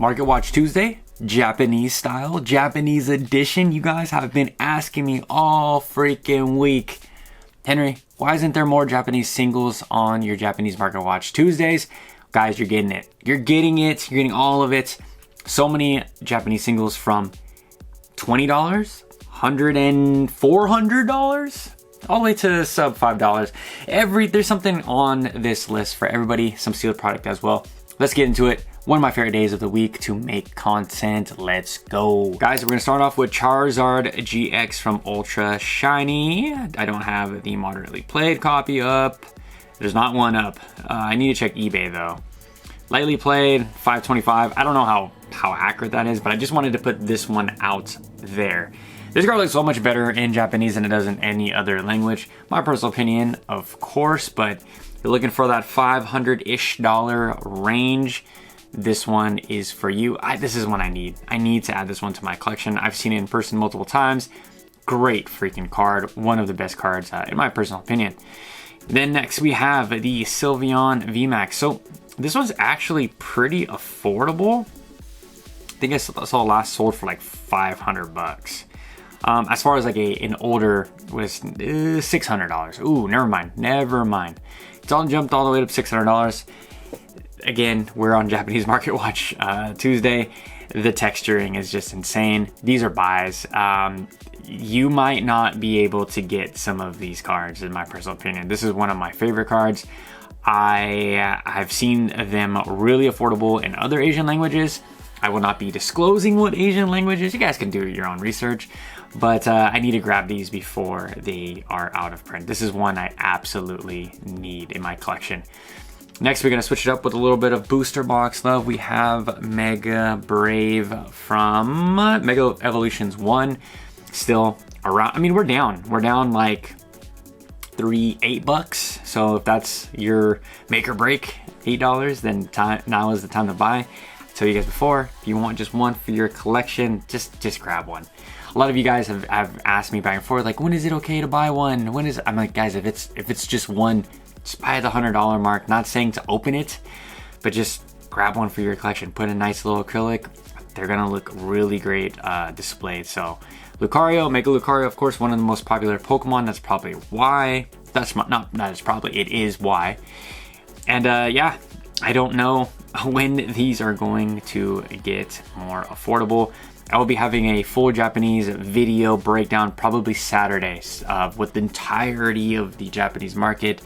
Market Watch Tuesday, Japanese style, Japanese edition. You guys have been asking me all freaking week, Henry, why isn't there more Japanese singles on your Japanese Market Watch Tuesdays? Guys, you're getting it. You're getting it. You're getting all of it. So many Japanese singles from $20, $100 and $400, all the way to sub $5. There's something on this list for everybody, some sealed product as well. Let's get into it. One of my favorite days of the week to make content. Let's go. Guys, we're gonna start off with Charizard GX from Ultra Shiny. I don't have the moderately played copy up. There's not one up. I need to check eBay though. Lightly played, 525. I don't know how accurate that is, but I just wanted to put this one out there. This card looks so much better in Japanese than it does in any other language. My personal opinion, of course, but if you're looking for that $500-ish range, this one is for you. This is one I need. I need to add this one to my collection. I've seen it in person multiple times. Great freaking card. One of the best cards in my personal opinion. Then next we have the Sylveon V-Max. So this one's actually pretty affordable. I think I saw last sold for like $500. As far as like an older was $600. Ooh, never mind. It's all jumped all the way up to $600. Again, we're on Japanese Market Watch Tuesday. The texturing is just insane. These are buys. You might not be able to get some of these cards, in my personal opinion. This is one of my favorite cards. I've seen them really affordable in other Asian languages. I will not be disclosing what Asian languages. You guys can do your own research, but I need to grab these before they are out of print. This is one I absolutely need in my collection. Next, we're gonna switch it up with a little bit of booster box love. We have Mega Brave from Mega Evolutions 1. Still around, I mean, we're down like $8. So if that's your make or break, $8, then now is the time to buy. I told you guys before, if you want just one for your collection, just grab one. A lot of you guys have asked me back and forth, like, when is it okay to buy one? I'm like, guys, if it's just one, just buy the $100 mark. Not saying to open it, but just grab one for your collection. Put a nice little acrylic. They're gonna look really great displayed. So Lucario, Mega Lucario, of course, one of the most popular Pokemon. That's probably why. It is why. And yeah, I don't know when these are going to get more affordable. I will be having a full Japanese video breakdown probably Saturday with the entirety of the Japanese market.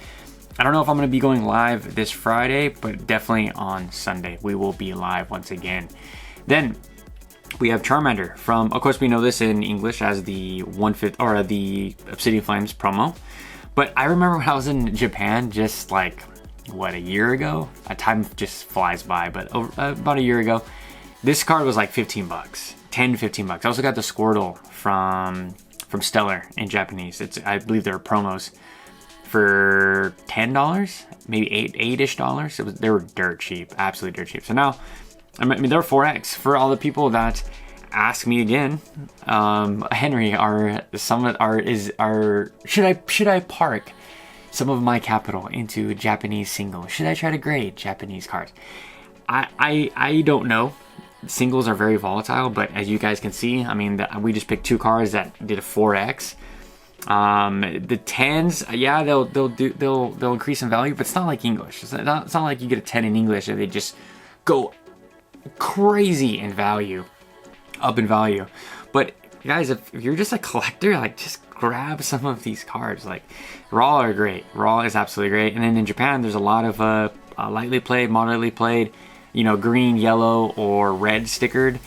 I don't know if I'm going to be going live this Friday, but definitely on Sunday we will be live once again. Then we have Charmander from, of course, we know this in English as the 1/5 or the Obsidian Flames promo. But I remember when I was in Japan just like, what, a year ago? Time just flies by, but about a year ago, this card was like $15, $10, $15. I also got the Squirtle from Stellar in Japanese. I believe there are promos for $10, maybe $8-ish. They were dirt cheap, absolutely dirt cheap. So now, I mean, they're 4x for all the people that ask me again. Henry, should I park some of my capital into Japanese singles? Should I try to grade Japanese cards? I don't know. Singles are very volatile, but as you guys can see, I mean, we just picked two cards that did a 4x. The 10s, yeah, they'll increase in value, but it's not like English. It's not like you get a 10 in English and they just go crazy in value, up in value. But guys, if you're just a collector, like, just grab some of these cards. Like, raw are great. Raw is absolutely great. And then in Japan, there's a lot of lightly played, moderately played, you know, green, yellow, or red stickered.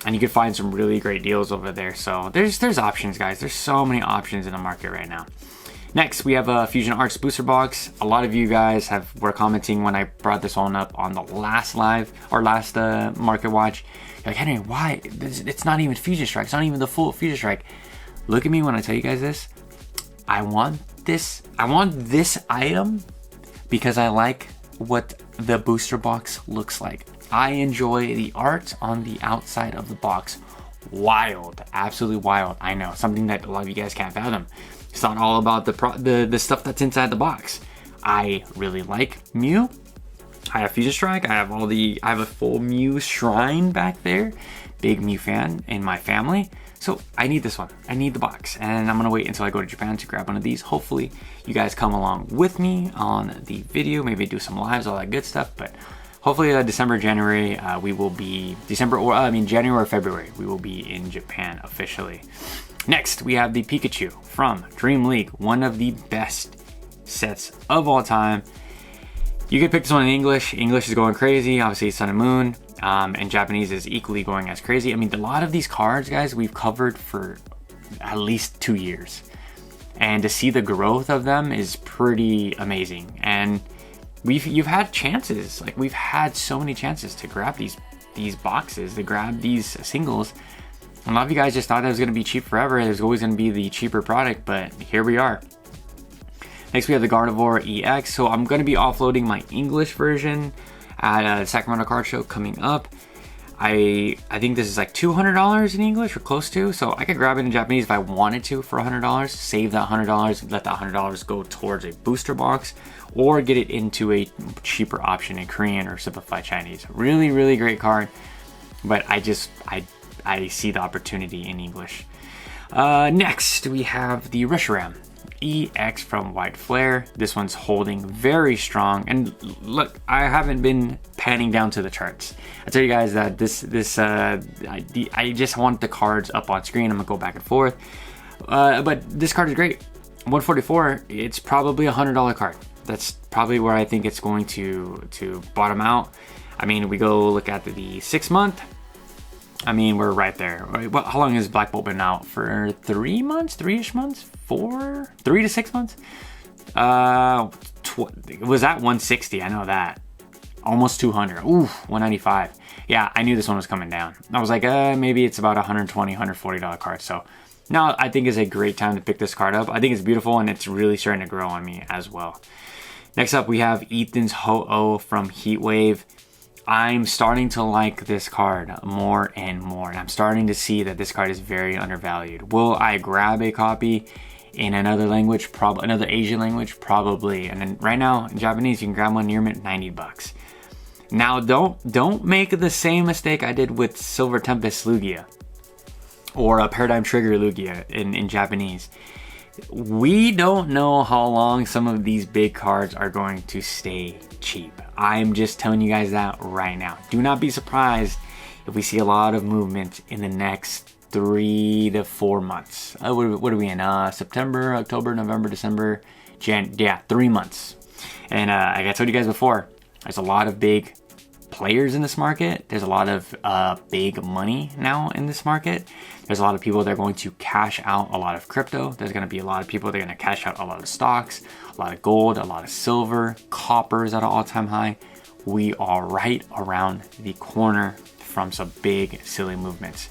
And you can find some really great deals over there. So there's options, guys. There's so many options in the market right now. Next, we have a Fusion Arts booster box. A lot of you guys were commenting when I brought this one up on the last live or last Market Watch. You're like, Henry, why? It's not even Fusion Strike. It's not even the full Fusion Strike. Look at me when I tell you guys this. I want this item because I like what the booster box looks like. I enjoy the art on the outside of the box. Wild, absolutely wild. I know, something that a lot of you guys can't fathom. It's not all about the stuff that's inside the box. I really like Mew. I have Fusion Strike. I have I have a full Mew shrine back there. Big Mew fan in my family. So I need this one. I need the box. And I'm gonna wait until I go to Japan to grab one of these. Hopefully you guys come along with me on the video. Maybe do some lives, all that good stuff. But hopefully December, January, we will be, January or February, we will be in Japan officially. Next, we have the Pikachu from Dream League, one of the best sets of all time. You could pick this one in English. English is going crazy, obviously Sun and Moon, and Japanese is equally going as crazy. I mean, a lot of these cards, guys, we've covered for at least 2 years. And to see the growth of them is pretty amazing. And you've had chances, like we've had so many chances to grab these boxes, to grab these singles. A lot of you guys just thought it was going to be cheap forever. It was always going to be the cheaper product, but here we are. Next, we have the Gardevoir EX. So I'm going to be offloading my English version at Sacramento Card Show coming up. I think this is like $200 in English or close to. So I could grab it in Japanese if I wanted to for $100. Save that $100, let that $100 go towards a booster box, or get it into a cheaper option in Korean or simplified Chinese. Really, really great card. But I see the opportunity in English. Next, we have the Reshiram EX from White Flare. This one's holding very strong. And look, I haven't been panning down to the charts. I tell you guys that I just want the cards up on screen. I'm gonna go back and forth. But this card is great. 144, it's probably a $100 card. That's probably where I think it's going to bottom out. I mean, we go look at the 6 month. I mean, we're right there. Well, how long has Black Bolt been out? For 3 months? 3-ish months? 3 to 6 months? It was at 160, I know that. Almost 200. Ooh, 195. Yeah, I knew this one was coming down. I was like, maybe it's about $120, $140 card. So now I think is a great time to pick this card up. I think it's beautiful and it's really starting to grow on me as well. Next up, we have Ethan's Ho-Oh from Heatwave. I'm starting to like this card more and more, and I'm starting to see that this card is very undervalued. Will I grab a copy in another language, another Asian language? Probably. And then right now in Japanese, you can grab one near mint, 90 bucks. Now don't make the same mistake I did with Silver Tempest Lugia or a Paradigm Trigger Lugia in Japanese. We don't know how long some of these big cards are going to stay cheap. I'm just telling you guys that right now. Do not be surprised if we see a lot of movement in the next 3 to 4 months. What are we in? September, October, November, December, yeah, 3 months. And like I told you guys before, there's a lot of big players in this market. There's a lot of big money now in this market. There's a lot of people that are going to cash out a lot of crypto. There's going to be a lot of people that are going to cash out a lot of stocks, a lot of gold, a lot of silver, copper is at an all-time high. We are right around the corner from some big silly movements.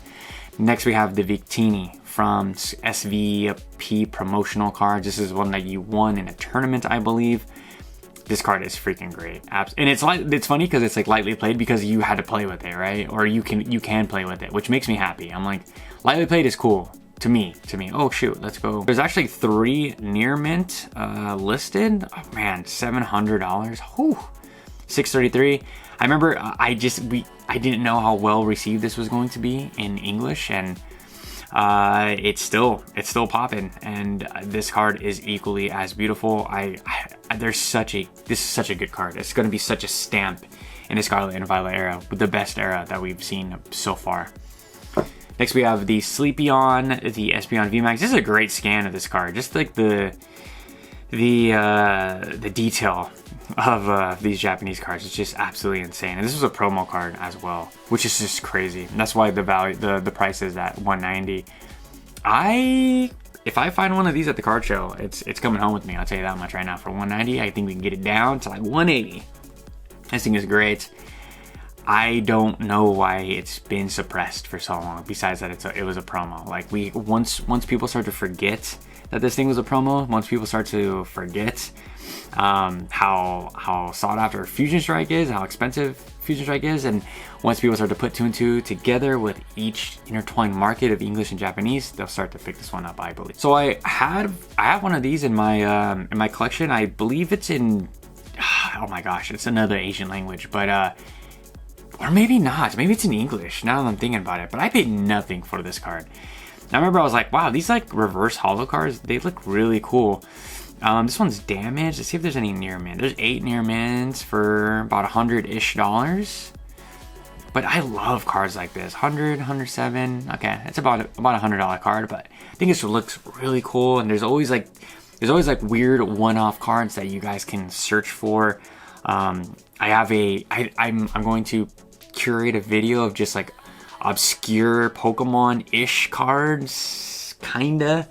Next, we have the Victini from SVP promotional cards. This is one that you won in a tournament, I believe. This card is freaking great. And it's funny because it's like lightly played because you had to play with it, right? Or you can play with it, which makes me happy. I'm like, lightly played is cool to me. Oh shoot, let's go. There's actually 3 near mint listed. Oh man, $700. Whew. 633. I remember I didn't know how well received this was going to be in English, and it's still popping, and this card is equally as beautiful. This is such a good card. It's going to be such a stamp in the Scarlet and Violet era, the best era that we've seen so far. Next, we have the Sylveon, the Espeon V-Max. This is a great scan of this card. Just like the detail of these Japanese cards is just absolutely insane. And this was a promo card as well, which is just crazy. And that's why the price is at $190. If I find one of these at the card show, it's coming home with me. I'll tell you that much right now. For $190, I think we can get it down to like $180. This thing is great. I don't know why it's been suppressed for so long. Besides that, it was a promo. Like once people start to forget that this thing was a promo, once people start to forget how sought after Fusion Strike is, how expensive Fusion Strike is, and once people start to put 2 and 2 together with each intertwined market of English and Japanese, they'll start to pick this one up, I believe. So I have one of these in my collection. I believe it's in oh my gosh, it's another Asian language, but or maybe not. Maybe it's in English now that I'm thinking about it. But I paid nothing for this card. I remember I was like, wow, these like reverse holo cards, they look really cool. This one's damaged. Let's see if there's any near mint. There's 8 near mints for about $100-ish. But I love cards like this. 100, 107. Okay, it's about a $100 card, but I think this looks really cool. And there's always like weird one-off cards that you guys can search for. I'm going to curate a video of just like obscure Pokemon-ish cards, kinda.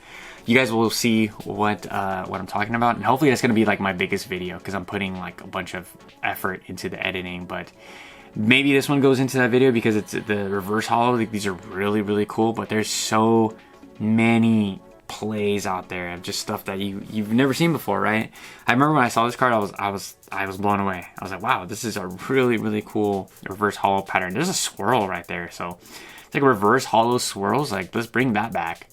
You guys will see what I'm talking about, and hopefully that's gonna be like my biggest video because I'm putting like a bunch of effort into the editing. But maybe this one goes into that video because it's the reverse holo. Like, these are really, really cool, but there's so many plays out there of just stuff that you've never seen before, right? I remember when I saw this card, I was blown away. I was like, wow, this is a really, really cool reverse holo pattern. There's a swirl right there, so it's like a reverse holo swirls. Like, let's bring that back.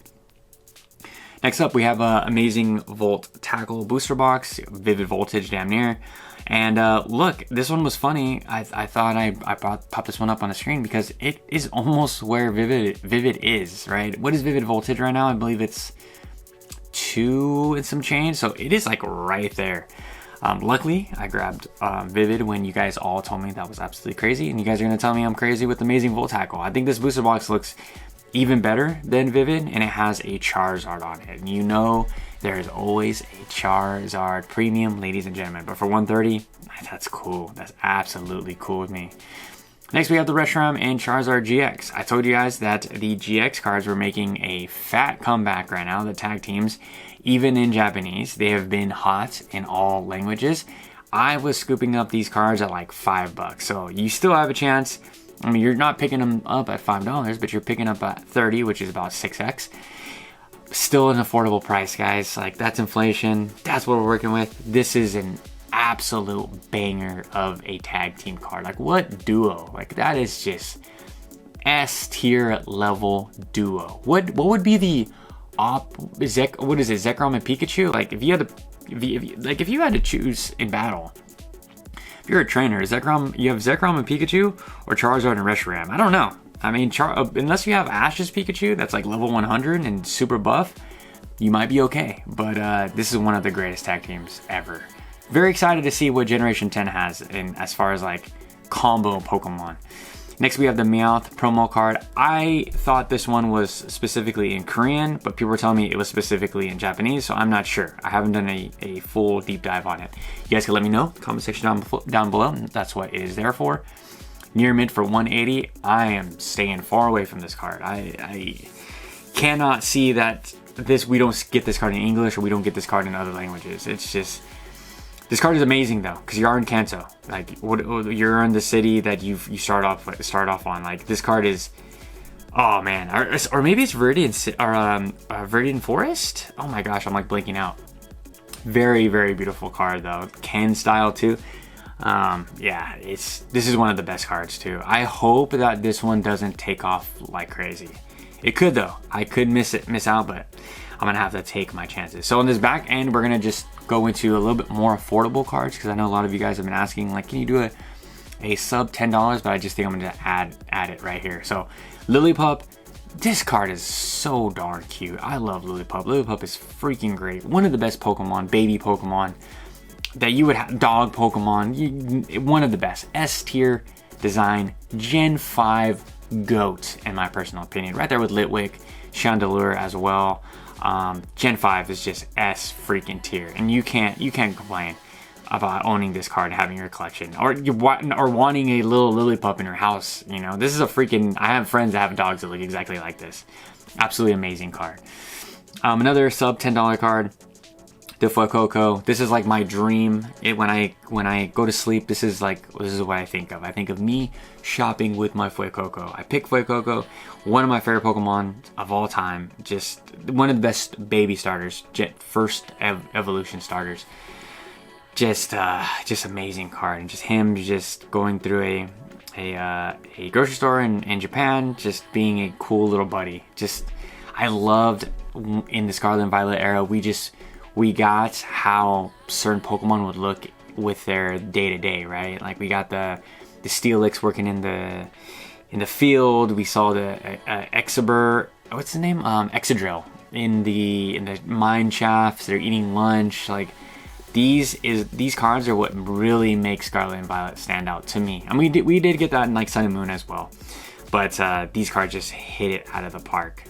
Next up, we have Amazing Volt Tackle Booster Box, Vivid Voltage damn near. And look, this one was funny. I thought I popped this one up on the screen because it is almost where Vivid is, right? What is Vivid Voltage right now? I believe it's 2 and some change, so it is like right there. Luckily, I grabbed Vivid when you guys all told me that was absolutely crazy, and you guys are gonna tell me I'm crazy with Amazing Volt Tackle. I think this booster box looks even better than Vivid, and it has a Charizard on it. And you know there is always a Charizard premium, ladies and gentlemen. But for 130, that's cool. That's absolutely cool with me. Next, we have the Reshiram and Charizard GX. I told you guys that the GX cards were making a fat comeback right now, the tag teams, even in Japanese. They have been hot in all languages. I was scooping up these cards at like $5, so you still have a chance. I mean, you're not picking them up at $5, but you're picking up at 30, which is about 6x. Still an affordable price, guys. Like, that's inflation. That's what we're working with. This is an absolute banger of a tag team card. Like, what duo? Like, that is just S tier level duo. What would be the what is it, Zekrom and Pikachu? Like, if you had to choose in battle, if you're a trainer, you have Zekrom and Pikachu or Charizard and Reshiram? I don't know. I mean, unless you have Ash's Pikachu that's like level 100 and super buff, you might be okay. But this is one of the greatest tag teams ever. Very excited to see what Generation 10 has in as far as like combo Pokemon. Next, we have the Meowth promo card. I thought this one was specifically in Korean, but people were telling me it was specifically in Japanese, so I'm not sure. I haven't done a full deep dive on it. You guys can let me know in the comment section down below. That's what it is there for. Near mint for 180. I am staying far away from this card. I cannot see that we don't get this card in English or we don't get this card in other languages. It's just, this card is amazing though, because you are in Kanto. Like, you're in the city that you start off on. Like, this card is, oh man, or maybe it's Viridian Forest. Oh my gosh, I'm like blinking out. Very, very beautiful card though. Ken style too. Yeah, this is one of the best cards too. I hope that this one doesn't take off like crazy. It could though. I could miss out, but I'm gonna have to take my chances. So on this back end, we're gonna just go into a little bit more affordable cards, because I know a lot of you guys have been asking, like, can you do a sub $10? But I just think I'm gonna add it right here. So Lillipup, this card is so darn cute. I love Lillipup. Lillipup is freaking great. One of the best Pokemon, baby Pokemon that you would have, dog Pokemon, one of the best. S tier design, Gen 5 GOAT in my personal opinion. Right there with Litwick, Chandelure as well. Gen 5 is just S freaking tier, and you can't complain about owning this card and having your collection, or wanting a little Lillipup in your house. You know, this is a freaking, I have friends that have dogs that look exactly like this. Absolutely amazing card. Another sub $10 card, the Fuecoco. This is like my dream. When I go to sleep, this is what I think of. I think of me shopping with my Fuecoco. I pick Fuecoco, one of my favorite Pokemon of all time. Just one of the best baby starters, first evolution starters. Just amazing card, and just him just going through a grocery store in Japan, just being a cool little buddy. Just, I loved in the Scarlet and Violet era. We got how certain Pokemon would look with their day-to-day, right? Like we got the Steelix working in the field. We saw the Exabur, what's the name? Excadrill in the mine shafts. They're eating lunch. Like these cards are what really make Scarlet and Violet stand out to me. I mean, we did get that in like Sun and Moon as well, but these cards just hit it out of the park.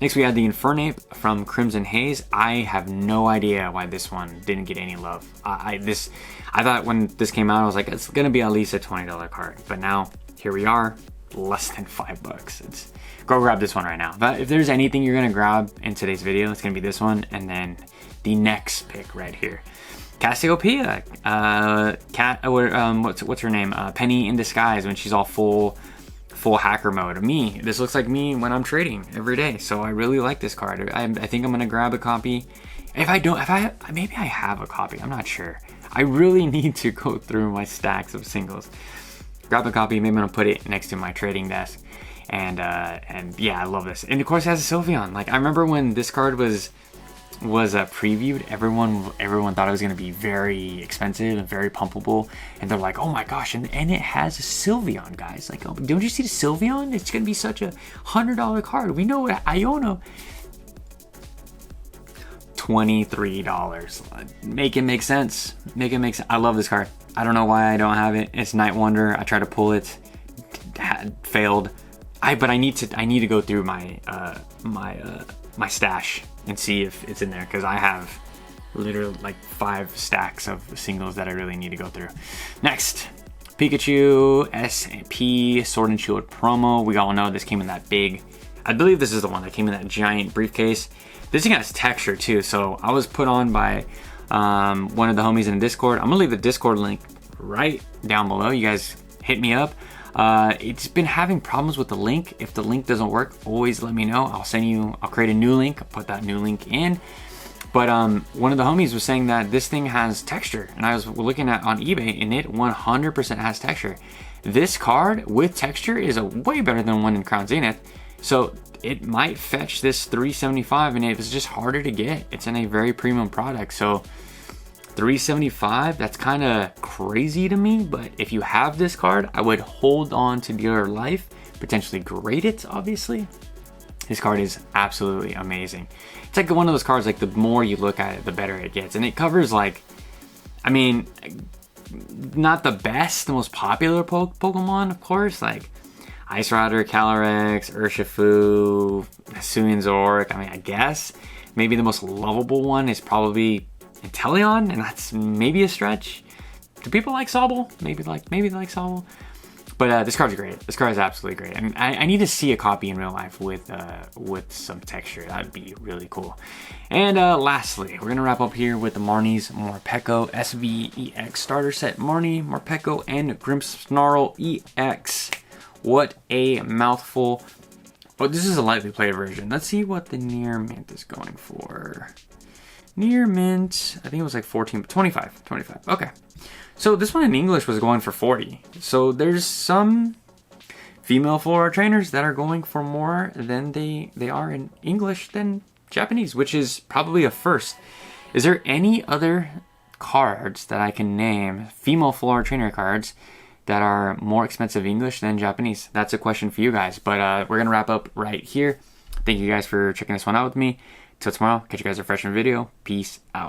Next, we had the Infernape from Crimson Haze. I have no idea why this one didn't get any love. I thought when this came out, I was like, it's gonna be at least a $20 card. But now, here we are, less than $5. Go grab this one right now. But if there's anything you're gonna grab in today's video, it's gonna be this one, and then the next pick right here. Cassiopeia, what's her name? Penny in Disguise, when she's all full hacker mode. Me, this looks like me when I'm trading every day, so I really like this card. I think I'm gonna grab a copy. Maybe I have a copy, I'm not sure. I really need to go through my stacks of singles, grab a copy. Maybe I'm gonna put it next to my trading desk, and yeah, I love this. And of course it has a Sylveon. Like I remember when this card was previewed, everyone thought it was going to be very expensive and very pumpable, and they're like, oh my gosh, and it has a Sylveon, guys. Like, oh, don't you see the Sylveon? It's going to be such a $100 card. We know what Iona, $23. Make it make sense. Make it make sense. I love this card. I don't know why I don't have it. It's Night Wonder. I tried to pull it, failed. But I need to go through my my stash and see if it's in there, because I have literally like 5 stacks of singles that I really need to go through. Next, Pikachu SP Sword and Shield promo. We all know this came in that big, I believe this is the one that came in that giant briefcase. This thing has texture too, so I was put on by one of the homies in the Discord. I'm gonna leave the Discord link right down below. You guys hit me up. It's been having problems with the link. If the link doesn't work, always let me know. I'll create a new link, I'll put that new link in. But one of the homies was saying that this thing has texture, and I was looking at on eBay, and it 100% has texture. This card with texture is way better than one in Crown Zenith, so it might fetch this $375, and it was just harder to get. It's in a very premium product, so $375, that's kind of crazy to me. But if you have this card, I would hold on to your life, potentially grade it. Obviously, this card is absolutely amazing. It's like one of those cards, like the more you look at it, the better it gets. And it covers, like, I mean, not the best, the most popular Pokemon, of course, like Ice Rider, Calyrex, Urshifu, Hisuian Zork. I mean, I guess maybe the most lovable one is probably Inteleon, and that's maybe a stretch. Do people like Sobble? Maybe they like Sobble. But this card's great. This card is absolutely great. I mean, I need to see a copy in real life with some texture. That'd be really cool. And lastly, we're gonna wrap up here with the Marnie's Morpeko SVEX starter set. Marnie, Morpeko, and Grimmsnarl EX. What a mouthful. Oh, this is a lightly played version. Let's see what the Near Mint is going for. Near Mint, I think it was like 25. Okay. So this one in English was going for 40. So there's some female floor trainers that are going for more than they are in English than Japanese, which is probably a first. Is there any other cards that I can name, female floor trainer cards, that are more expensive English than Japanese? That's a question for you guys. But we're gonna wrap up right here. Thank you guys for checking this one out with me. Till tomorrow, catch you guys in a fresh video. Peace out.